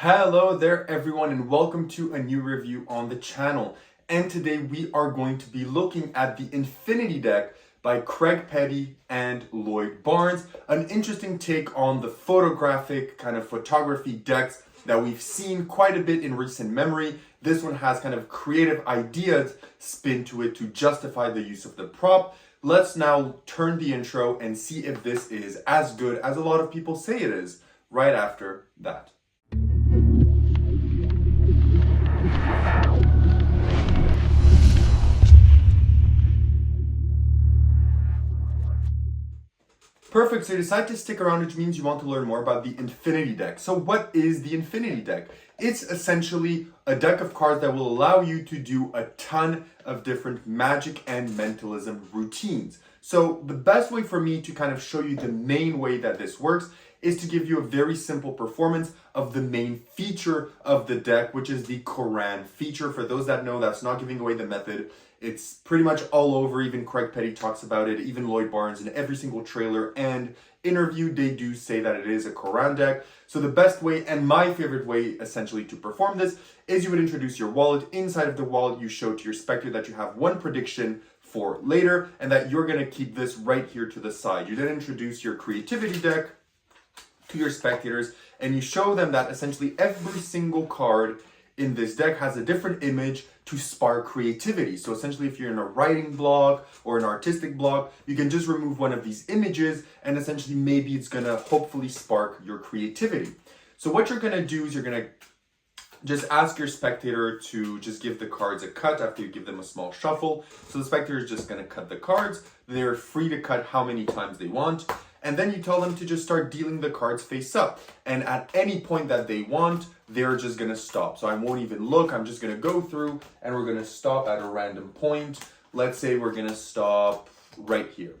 Hello there everyone and welcome to a new review on the channel. And today we are going to be looking at the Infinity deck by Craig Petty and Lloyd Barnes. An interesting take on the photographic kind of photography decks that we've seen quite a bit in recent memory. This one has kind of creative ideas spin to it to justify the use of the prop. Let's now turn the intro and see if this is as good as a lot of people say it is right after that. Perfect, so you decide to stick around, which means you want to learn more about the Infinity deck. So what is the Infinity deck? It's essentially a deck of cards that will allow you to do a ton of different magic and mentalism routines. So the best way for me to kind of show you the main way that this works is to give you a very simple performance of the main feature of the deck, which is the Quran feature. For those that know, that's not giving away the method. It's pretty much all over. Even Craig Petty talks about it. Even Lloyd Barnes, in every single trailer and interview, they do say that it is a Quran deck. So the best way, and my favorite way essentially to perform this, is you would introduce your wallet. Inside of the wallet, you show to your spectator that you have one prediction for later and that you're going to keep this right here to the side. You then introduce your creativity deck to your spectators and you show them that essentially every single card in this deck has a different image to spark creativity. So essentially, if you're in a writing block or an artistic block, you can just remove one of these images and essentially maybe it's gonna hopefully spark your creativity. So what you're gonna do is you're gonna just ask your spectator to just give the cards a cut after you give them a small shuffle. So the spectator is just gonna cut the cards. They're free to cut how many times they want. And then you tell them to just start dealing the cards face up. And at any point that they want, they're just gonna stop. So I won't even look, I'm just gonna go through and we're gonna stop at a random point. Let's say we're gonna stop right here.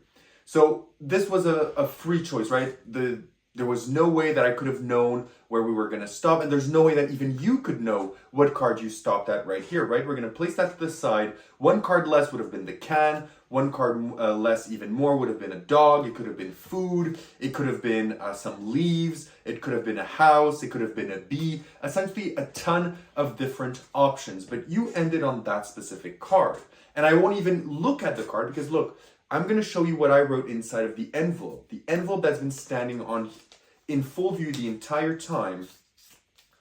So this was a free choice, right? There was no way that I could have known where we were gonna stop, and there's no way that even you could know what card you stopped at right here, right? We're gonna place that to the side. One card less would have been the can. One card less, even more, would have been a dog. It could have been food. It could have been some leaves. It could have been a house. It could have been a bee. Essentially, a ton of different options. But you ended on that specific card. And I won't even look at the card because, look, I'm going to show you what I wrote inside of the envelope. The envelope that's been standing on in full view the entire time.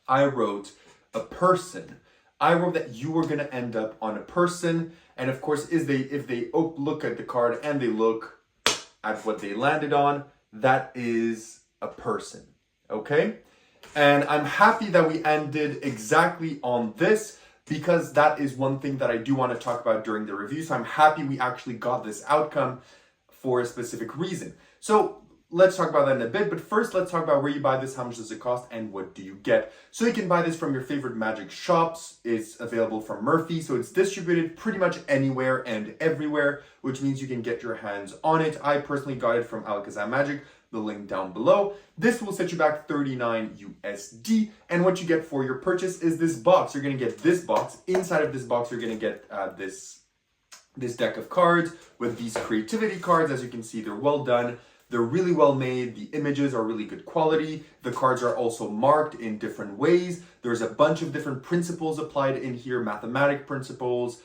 I wrote a person. I wrote that you were going to end up on a person. And of course, if they look at the card and they look at what they landed on, that is a person, okay? And I'm happy that we ended exactly on this because that is one thing that I do want to talk about during the review. So I'm happy we actually got this outcome for a specific reason. So let's talk about that in a bit, but first let's talk about where you buy this, how much does it cost, and what do you get. So you can buy this from your favorite magic shops. It's available from Murphy, so it's distributed pretty much anywhere and everywhere, which means you can get your hands on it. I personally got it from ALAKAZAM Magic, the link down below. This will set you back 39 USD, and what you get for your purchase is this box. You're gonna get this box. Inside of this box, you're gonna get this deck of cards with these creativity cards. As you can see, they're well done. They're really well made. The images are really good quality. The cards are also marked in different ways. There's a bunch of different principles applied in here, mathematic principles.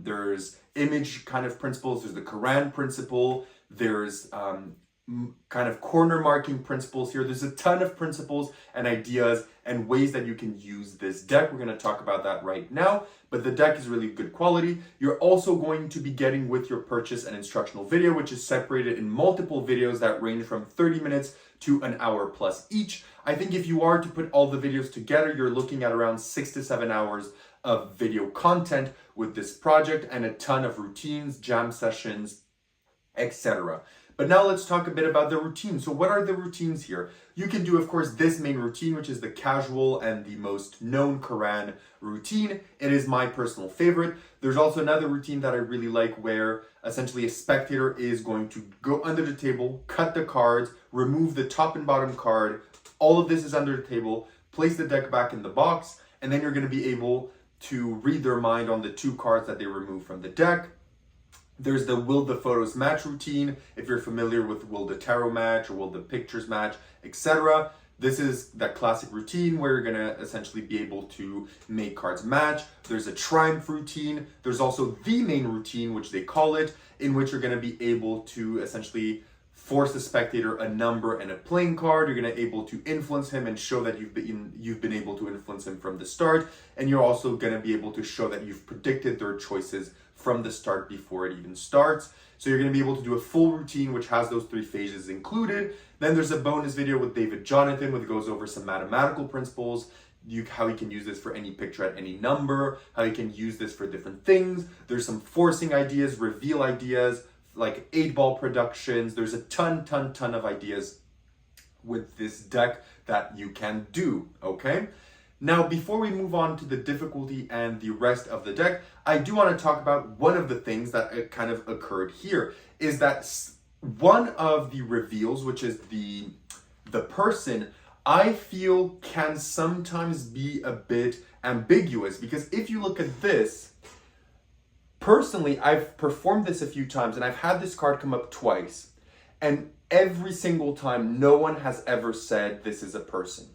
There's image kind of principles. There's the Quran principle. There's kind of corner marking principles here. There's a ton of principles and ideas and ways that you can use this deck. We're going to talk about that right now, but the deck is really good quality. You're also going to be getting with your purchase an instructional video, which is separated in multiple videos that range from 30 minutes to an hour plus each. I think if you are to put all the videos together, you're looking at around 6 to 7 hours of video content with this project and a ton of routines, jam sessions, etc. But now let's talk a bit about the routine. So what are the routines here? You can do, of course, this main routine, which is the casual and the most known Quran routine. It is my personal favorite. There's also another routine that I really like where essentially a spectator is going to go under the table, cut the cards, remove the top and bottom card. All of this is under the table, place the deck back in the box, and then you're going to be able to read their mind on the two cards that they removed from the deck. There's the Will the Photos Match routine, if you're familiar with Will the Tarot Match or Will the Pictures Match, etc. This is that classic routine where you're gonna essentially be able to make cards match. There's a triumph routine. There's also the main routine, which they call it, in which you're gonna be able to essentially force the spectator a number and a playing card. You're gonna able to influence him and show that you've been able to influence him from the start. And you're also gonna be able to show that you've predicted their choices from the start before it even starts. So you're gonna be able to do a full routine which has those 3 phases included. Then there's a bonus video with David Jonathan which goes over some mathematical principles, how you can use this for any picture at any number, how you can use this for different things. There's some forcing ideas, reveal ideas, like 8-ball productions. There's a ton of ideas with this deck that you can do, okay? Now, before we move on to the difficulty and the rest of the deck, I do want to talk about one of the things that kind of occurred here, is that one of the reveals, which is the person, I feel can sometimes be a bit ambiguous, because if you look at this, personally, I've performed this a few times and I've had this card come up twice, and every single time no one has ever said this is a person.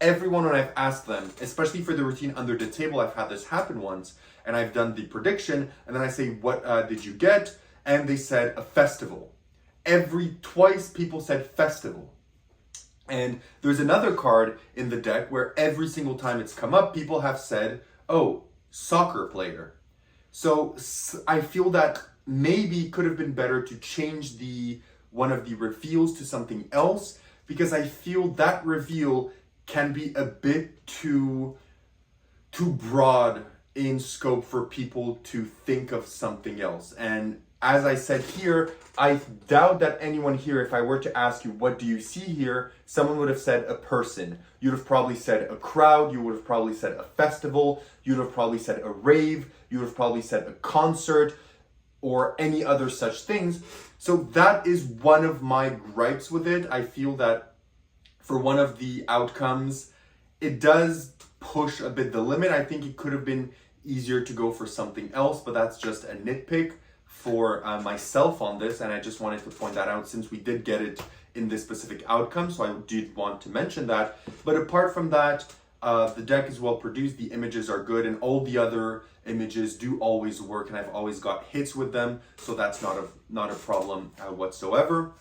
Everyone, when I've asked them, especially for the routine under the table, I've had this happen once, and I've done the prediction, and then I say, what did you get? And they said a festival. Twice people said festival. And there's another card in the deck where every single time it's come up, people have said, oh, soccer player. So I feel that maybe it could have been better to change one of the reveals to something else, because I feel that reveal can be a bit too broad in scope for people to think of something else. And as I said here, I doubt that anyone here, if I were to ask you, what do you see here? Someone would have said a person. You'd have probably said a crowd. You would have probably said a festival. You'd have probably said a rave. You would have probably said a concert or any other such things. So that is one of my gripes with it. I feel that for one of the outcomes, it does push a bit the limit. I think it could have been easier to go for something else, but that's just a nitpick for myself on this, and I just wanted to point that out since we did get it in this specific outcome, so I did want to mention that. But apart from that, the deck is well produced, the images are good, and all the other images do always work, and I've always got hits with them, so that's not a problem whatsoever.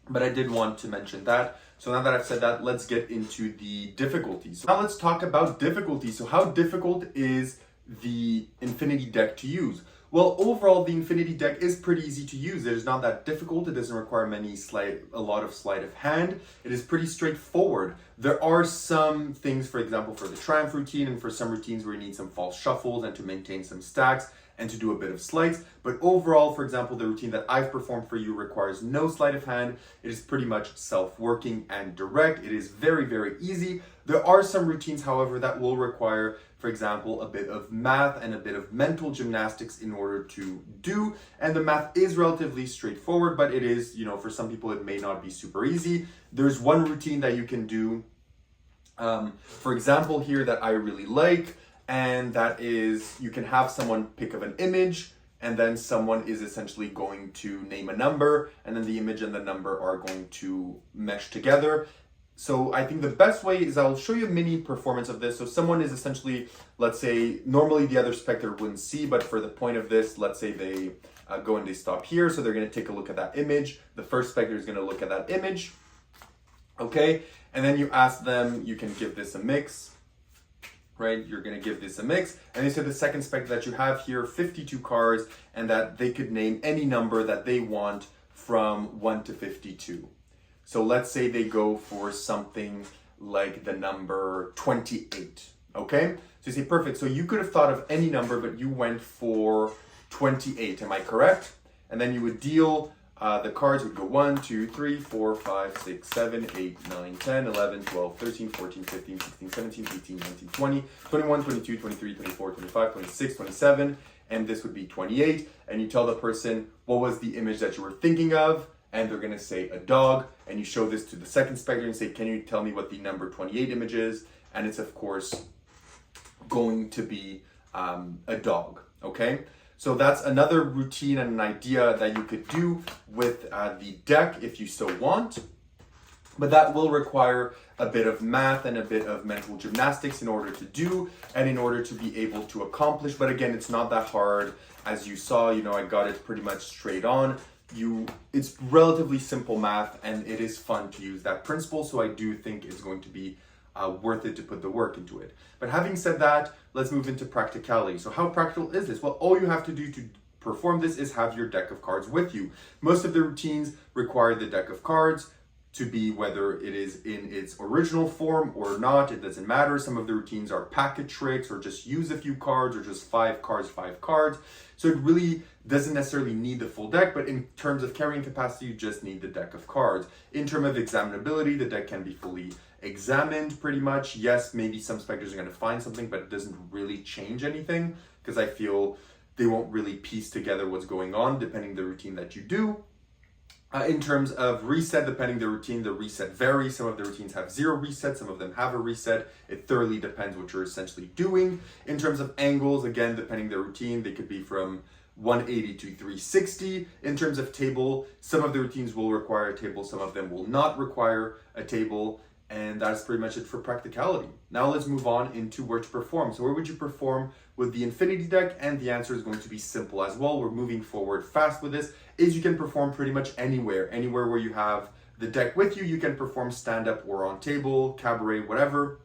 But I did want to mention that. So now that I've said that, let's get into the difficulties. So now let's talk about difficulty. So how difficult is the Infinity deck to use? Well, overall, the Infinity deck is pretty easy to use. It is not that difficult. It doesn't require a lot of sleight of hand. It is pretty straightforward. There are some things, for example, for the Triumph routine and for some routines where you need some false shuffles and to maintain some stacks and to do a bit of sleights. But overall, for example, the routine that I've performed for you requires no sleight of hand. It is pretty much self-working and direct. It is very, very easy. There are some routines, however, that will require, for example, a bit of math and a bit of mental gymnastics in order to do. And the math is relatively straightforward, but it is, for some people, it may not be super easy. There's one routine that you can do, for example, here that I really like, and that is you can have someone pick up an image, and then someone is essentially going to name a number, and then the image and the number are going to mesh together. So I think the best way is I'll show you a mini performance of this. So someone is essentially, let's say, normally the other spectator wouldn't see, but for the point of this, let's say they go and they stop here. So they're going to take a look at that image. The first spectator is going to look at that image. Okay. And then you ask them, you can give this a mix, right? You're going to give this a mix. And they say the second spectator that you have here, 52 cards, and that they could name any number that they want from 1 to 52. So let's say they go for something like the number 28, okay? So you say, perfect. So you could have thought of any number, but you went for 28, am I correct? And then you would deal, the cards would go 1, 2, 3, 4, 5, 6, 7, 8, 9, 10, 11, 12, 13, 14, 15, 16, 17, 18, 19, 20, 21, 22, 23, 24, 25, 26, 27, and this would be 28. And you tell the person, what was the image that you were thinking of? And they're going to say a dog, and you show this to the second spectator and say, can you tell me what the number 28 image is? And it's, of course, going to be a dog, okay? So that's another routine and an idea that you could do with the deck if you so want, But that will require a bit of math and a bit of mental gymnastics in order to do and in order to be able to accomplish. But again, it's not that hard. As you saw, I got it pretty much straight on. It's relatively simple math, and it is fun to use that principle. So I do think it's going to be worth it to put the work into it. But having said that, let's move into practicality. So how practical is this? Well, all you have to do to perform this is have your deck of cards with you. Most of the routines require the deck of cards to be, whether it is in its original form or not, it doesn't matter. Some of the routines are packet tricks, or just use a few cards, or just 5 cards. So it really doesn't necessarily need the full deck, but in terms of carrying capacity, you just need the deck of cards. In terms of examinability, the deck can be fully examined pretty much. Yes, maybe some spectators are going to find something, but it doesn't really change anything, because I feel they won't really piece together what's going on depending the routine that you do. In terms of reset, depending the routine, the reset varies. Some of the routines have 0 reset, some of them have a reset. It thoroughly depends what you're essentially doing. In terms of angles, again, depending the routine, they could be from 180 to 360. In terms of table, some of the routines will require a table, some of them will not require a table. And that's pretty much it for practicality. Now let's move on into where to perform. So where would you perform with the Infinity deck? And the answer is going to be simple as well. We're moving forward fast with this. Is you can perform pretty much anywhere. Anywhere where you have the deck with you, you can perform stand-up or on table, cabaret, whatever.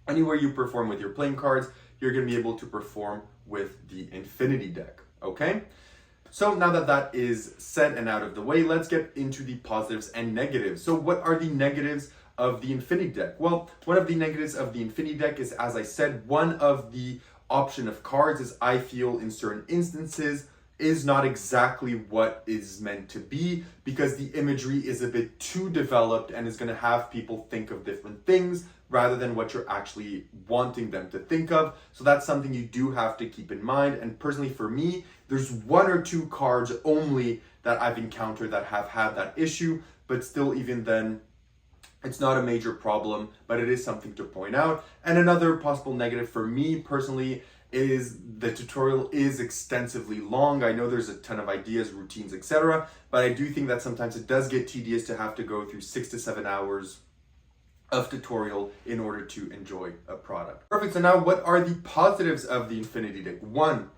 Anywhere you perform with your playing cards, you're going to be able to perform with the Infinity deck, okay? So now that that is said and out of the way, let's get into the positives and negatives. So what are the negatives of the Infinity deck? Well, one of the negatives of the Infinity deck is, as I said, one of the option of cards is, I feel in certain instances, is not exactly what is meant to be, because the imagery is a bit too developed and is going to have people think of different things rather than what you're actually wanting them to think of. So that's something you do have to keep in mind. And personally for me, there's 1 or 2 cards only that I've encountered that have had that issue, but still, even then, it's not a major problem, but it is something to point out. And another possible negative for me personally is the tutorial is extensively long. I know there's a ton of ideas, routines, etc., but I do think that sometimes it does get tedious to have to go through 6 to 7 hours of tutorial in order to enjoy a product. Perfect, so now what are the positives of the Infinity deck? 1,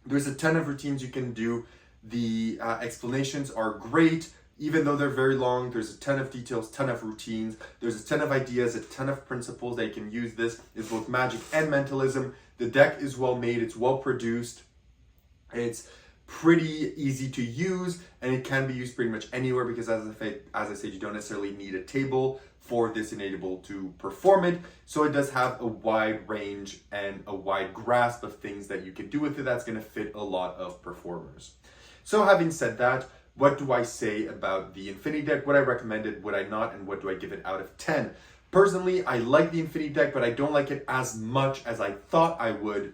there's a ton of routines you can do. The explanations are great. Even though they're very long, there's a ton of details, ton of routines, there's a ton of ideas, a ton of principles that you can use. This is both magic and mentalism. The deck is well made, it's well produced, it's pretty easy to use, and it can be used pretty much anywhere, because as I said, you don't necessarily need a table for this and able to perform it. So it does have a wide range and a wide grasp of things that you can do with it that's going to fit a lot of performers. So having said that, what do I say about the Infinity deck? Would I recommend it? Would I not? And what do I give it out of 10? Personally, I like the Infinity deck, but I don't like it as much as I thought I would,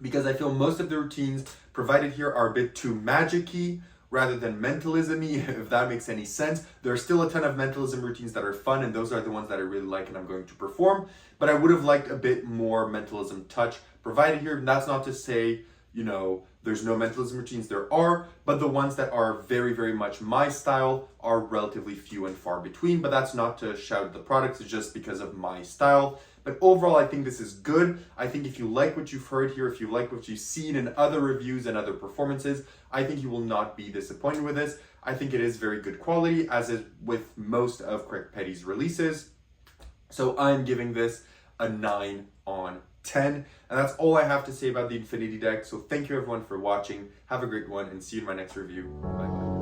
because I feel most of the routines provided here are a bit too magic-y rather than mentalism-y, if that makes any sense. There are still a ton of mentalism routines that are fun, and those are the ones that I really like and I'm going to perform, but I would have liked a bit more mentalism touch provided here. And that's not to say, there's no mentalism routines. There are, but the ones that are very, very much my style are relatively few and far between. But that's not to shout at the products, it's just because of my style. But overall, I think this is good. I think if you like what you've heard here, if you like what you've seen in other reviews and other performances, I think you will not be disappointed with this. I think it is very good quality, as is with most of Craig Petty's releases. So I'm giving this a 9 on 10, and that's all I have to say about the Infinity deck. So thank you everyone for watching. Have a great one, and see you in my next review. Bye bye.